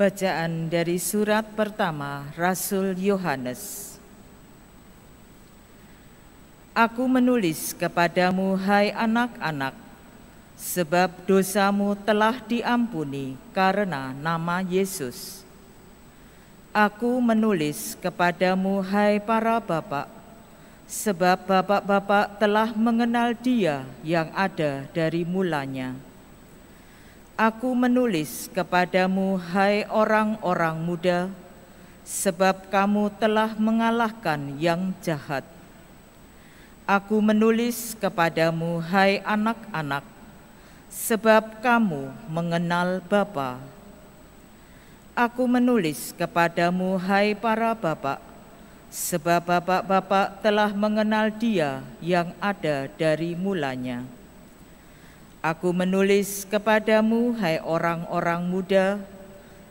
Bacaan dari surat pertama Rasul Yohanes. Aku menulis kepadamu, hai anak-anak, sebab dosamu telah diampuni karena nama Yesus. Aku menulis kepadamu, hai para bapak, sebab bapak-bapak telah mengenal Dia yang ada dari mulanya. Aku menulis kepadamu, hai orang-orang muda, sebab kamu telah mengalahkan yang jahat. Aku menulis kepadamu, hai anak-anak, sebab kamu mengenal Bapa. Aku menulis kepadamu, hai para bapak, sebab bapak-bapak telah mengenal Dia yang ada dari mulanya. Aku menulis kepadamu, hai orang-orang muda,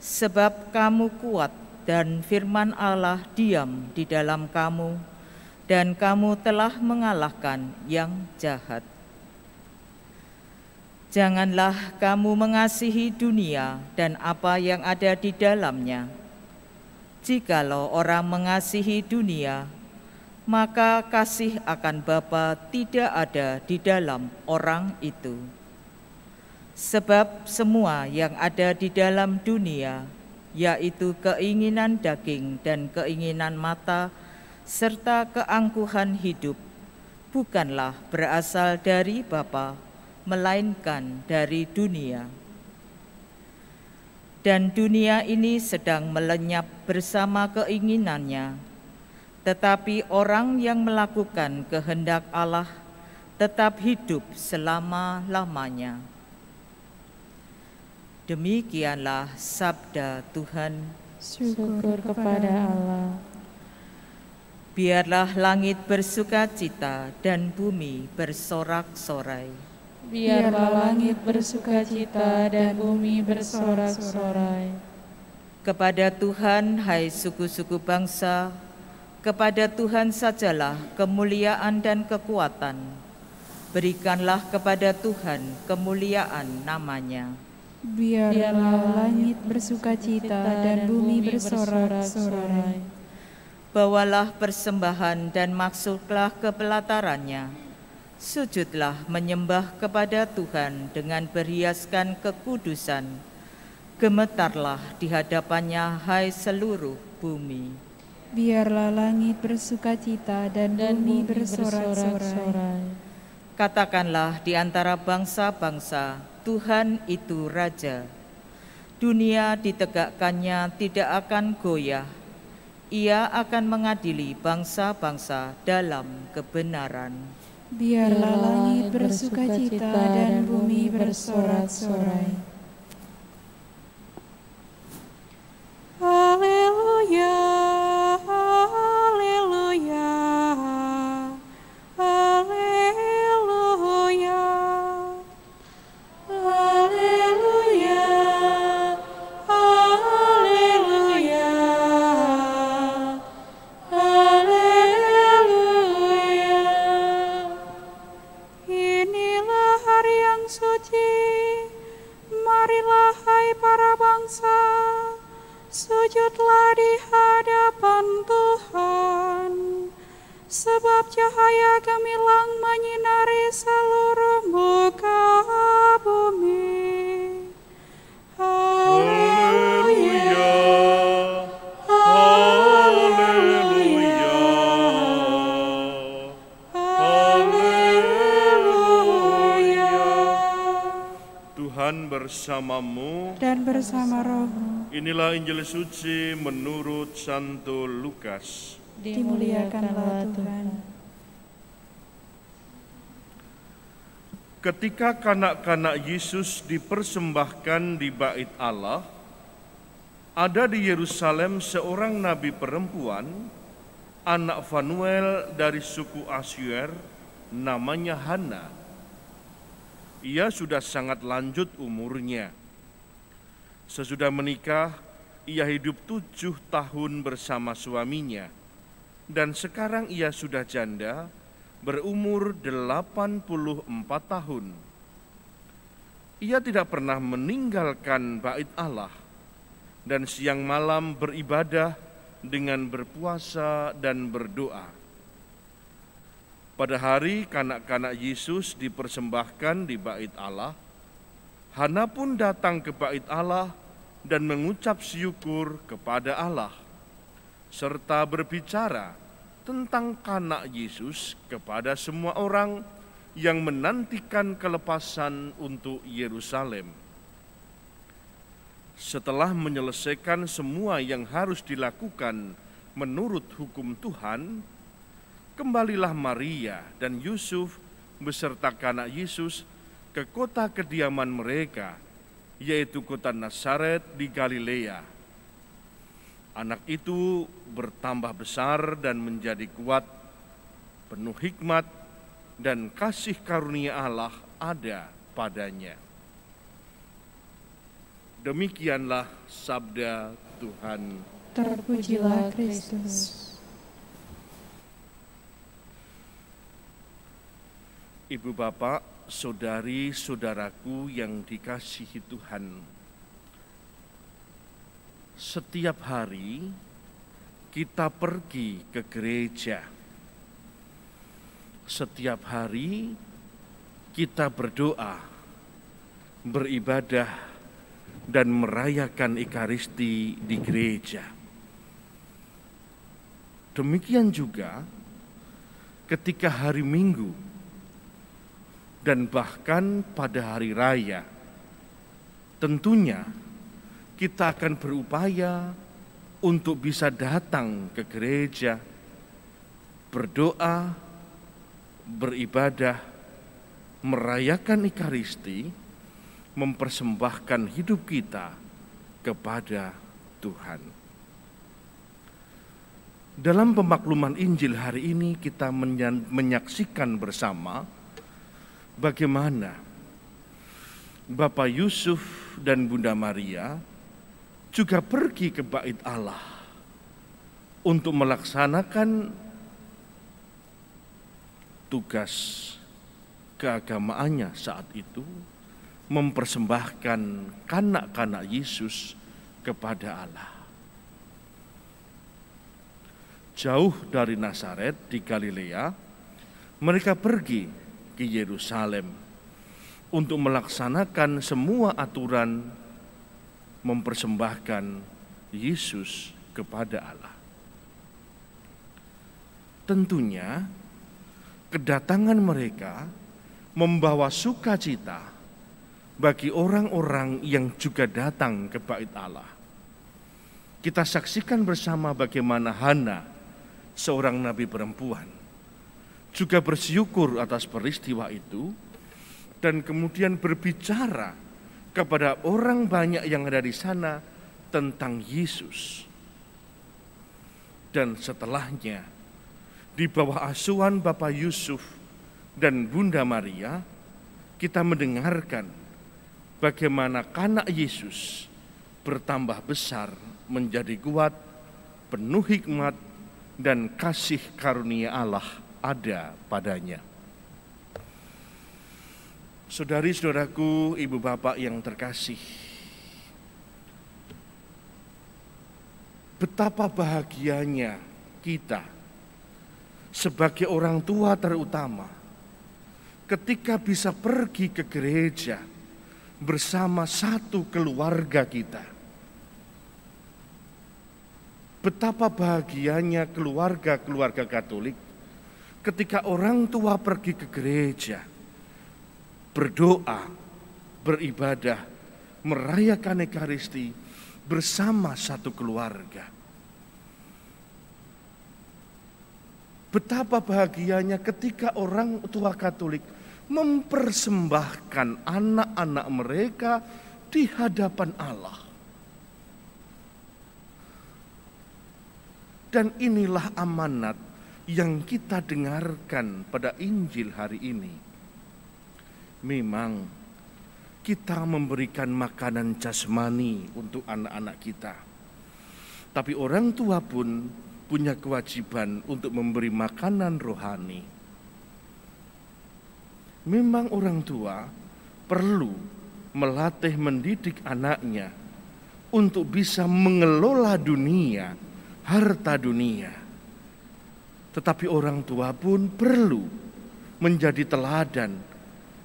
sebab kamu kuat dan firman Allah diam di dalam kamu, dan kamu telah mengalahkan yang jahat. Janganlah kamu mengasihi dunia dan apa yang ada di dalamnya. Jikalau orang mengasihi dunia, maka kasih akan Bapa tidak ada di dalam orang itu. Sebab semua yang ada di dalam dunia, yaitu keinginan daging dan keinginan mata, serta keangkuhan hidup, bukanlah berasal dari Bapa, melainkan dari dunia. Dan dunia ini sedang melenyap bersama keinginannya, tetapi orang yang melakukan kehendak Allah tetap hidup selama-lamanya. Demikianlah sabda Tuhan. Syukur kepada Allah. Biarlah langit bersukacita dan bumi bersorak-sorai. Biarlah langit bersukacita dan bumi bersorak-sorai. Kepada Tuhan, hai suku-suku bangsa, kepada Tuhan sajalah kemuliaan dan kekuatan. Berikanlah kepada Tuhan kemuliaan namanya. Biarlah langit bersukacita dan bumi bersorak-sorai. Bawalah persembahan dan maksudlah ke pelatarannya. Sujudlah menyembah kepada Tuhan dengan berhiaskan kekudusan. Gemetarlah di hadapannya, hai seluruh bumi. Biarlah langit bersukacita dan bumi bersorak-sorai. Katakanlah di antara bangsa-bangsa, Tuhan itu Raja. Dunia ditegakkannya tidak akan goyah. Ia akan mengadili bangsa-bangsa dalam kebenaran. Biarlah langit bersukacita dan bumi bersorak-sorai. Haleluya, haleluya, haleluya, haleluya, haleluya, haleluya. Inilah hari yang suci, marilah hai para bangsa, sujudlah di hadapan Tuhan, sebab cahaya gemilang menyinari seluruh muka bumi. Haleluya, haleluya, haleluya. Tuhan bersamamu. Dan bersama rohmu. Inilah Injil suci menurut Santo Lukas. Dimuliakanlah Tuhan. Ketika kanak-kanak Yesus dipersembahkan di Bait Allah, ada di Yerusalem seorang nabi perempuan, anak Fanuel dari suku Asyur, namanya Hana. Ia sudah sangat lanjut umurnya. Sesudah menikah, ia hidup 7 tahun bersama suaminya, dan sekarang ia sudah janda, berumur 84 tahun. Ia tidak pernah meninggalkan bait Allah, dan siang malam beribadah dengan berpuasa dan berdoa. Pada hari kanak-kanak Yesus dipersembahkan di bait Allah, Hana pun datang ke bait Allah dan mengucap syukur kepada Allah, serta berbicara tentang kanak Yesus kepada semua orang yang menantikan kelepasan untuk Yerusalem. Setelah menyelesaikan semua yang harus dilakukan menurut hukum Tuhan, kembalilah Maria dan Yusuf beserta kanak Yesus ke kota kediaman mereka, yaitu kota Nazaret di Galilea. Anak itu bertambah besar dan menjadi kuat, penuh hikmat, dan kasih karunia Allah ada padanya. Demikianlah sabda Tuhan. Terpujilah Kristus. Ibu bapak, saudari-saudaraku yang dikasihi Tuhan, setiap hari kita pergi ke gereja. Setiap hari kita berdoa, beribadah, dan merayakan Ekaristi di gereja. Demikian juga ketika hari Minggu dan bahkan pada hari raya, tentunya kita akan berupaya untuk bisa datang ke gereja, berdoa, beribadah, merayakan Ekaristi, mempersembahkan hidup kita kepada Tuhan. Dalam pemakluman Injil hari ini kita menyaksikan bersama bagaimana Bapak Yusuf dan Bunda Maria juga pergi ke bait Allah untuk melaksanakan tugas keagamaannya saat itu, mempersembahkan kanak-kanak Yesus kepada Allah. Jauh dari Nazaret di Galilea, mereka pergi ke Yerusalem untuk melaksanakan semua aturan mempersembahkan Yesus kepada Allah. Tentunya kedatangan mereka membawa sukacita bagi orang-orang yang juga datang ke bait Allah. Kita saksikan bersama bagaimana Hana, seorang nabi perempuan, juga bersyukur atas peristiwa itu dan kemudian berbicara kepada orang banyak yang ada di sana tentang Yesus. Dan setelahnya, di bawah asuhan Bapak Yusuf dan Bunda Maria, kita mendengarkan bagaimana kanak Yesus bertambah besar, menjadi kuat, penuh hikmat, dan kasih karunia Allah ada padanya. Saudari-saudaraku, ibu bapak yang terkasih, betapa bahagianya kita sebagai orang tua terutama ketika bisa pergi ke gereja bersama satu keluarga kita. Betapa bahagianya keluarga-keluarga Katolik ketika orang tua pergi ke gereja, berdoa, beribadah, merayakan Ekaristi bersama satu keluarga. Betapa bahagianya ketika orang tua Katolik mempersembahkan anak-anak mereka di hadapan Allah. Dan inilah amanat yang kita dengarkan pada Injil hari ini. Memang kita memberikan makanan jasmani untuk anak-anak kita, tapi orang tua pun punya kewajiban untuk memberi makanan rohani. Memang orang tua perlu melatih mendidik anaknya untuk bisa mengelola dunia, harta dunia. Tetapi orang tua pun perlu menjadi teladan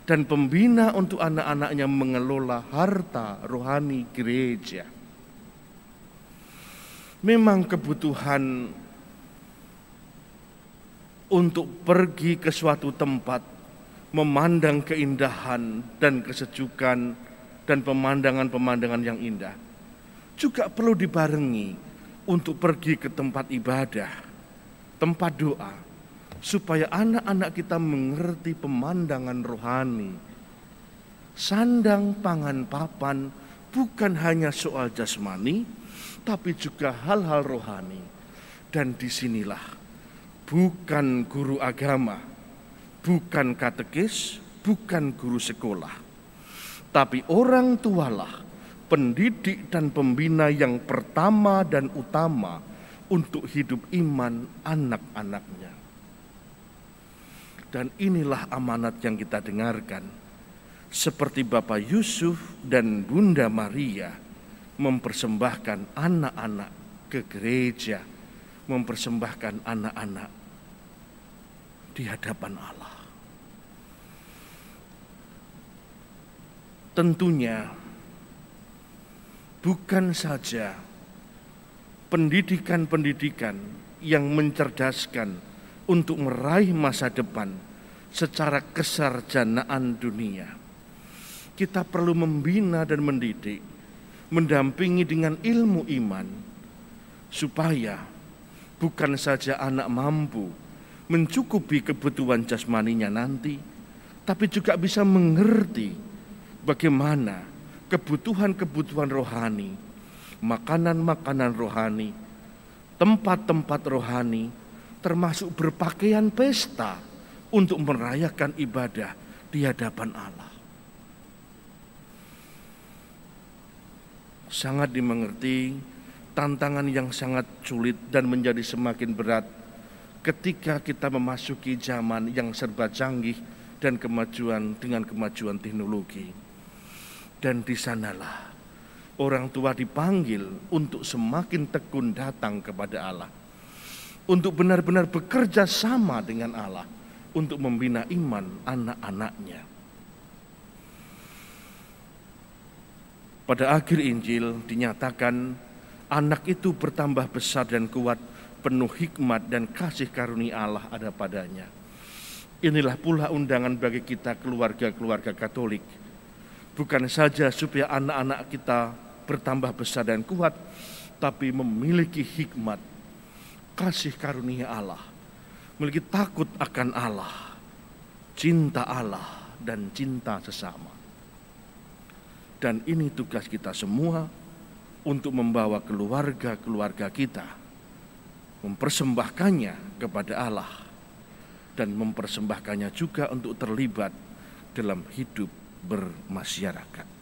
dan pembina untuk anak-anaknya mengelola harta rohani gereja. Memang kebutuhan untuk pergi ke suatu tempat, memandang keindahan dan kesejukan dan pemandangan-pemandangan yang indah, juga perlu dibarengi untuk pergi ke tempat ibadah, tempat doa, supaya anak-anak kita mengerti pemandangan rohani. Sandang, pangan, papan bukan hanya soal jasmani, tapi juga hal-hal rohani. Dan disinilah bukan guru agama, bukan katekis, bukan guru sekolah, tapi orang tualah pendidik dan pembina yang pertama dan utama untuk hidup iman anak-anaknya. Dan inilah amanat yang kita dengarkan, seperti Bapak Yusuf dan Bunda Maria mempersembahkan anak-anak ke gereja, mempersembahkan anak-anak di hadapan Allah. Tentunya bukan saja pendidikan-pendidikan yang mencerdaskan untuk meraih masa depan secara kesarjanaan dunia. Kita perlu membina dan mendidik, mendampingi dengan ilmu iman, supaya bukan saja anak mampu mencukupi kebutuhan jasmaninya nanti, tapi juga bisa mengerti bagaimana kebutuhan-kebutuhan rohani, makanan-makanan rohani, tempat-tempat rohani, termasuk berpakaian pesta untuk merayakan ibadah di hadapan Allah. Sangat dimengerti tantangan yang sangat sulit dan menjadi semakin berat ketika kita memasuki zaman yang serba canggih dan dengan kemajuan teknologi. Dan di sanalah orang tua dipanggil untuk semakin tekun datang kepada Allah, untuk benar-benar bekerja sama dengan Allah untuk membina iman anak-anaknya. Pada akhir Injil dinyatakan anak itu bertambah besar dan kuat, penuh hikmat dan kasih karunia Allah ada padanya. Inilah pula undangan bagi kita keluarga-keluarga Katolik. Bukan saja supaya anak-anak kita bertambah besar dan kuat, tapi memiliki hikmat, kasih karunia Allah, memiliki takut akan Allah, cinta Allah dan cinta sesama. Dan ini tugas kita semua untuk membawa keluarga-keluarga kita, mempersembahkannya kepada Allah, dan mempersembahkannya juga untuk terlibat dalam hidup bermasyarakat.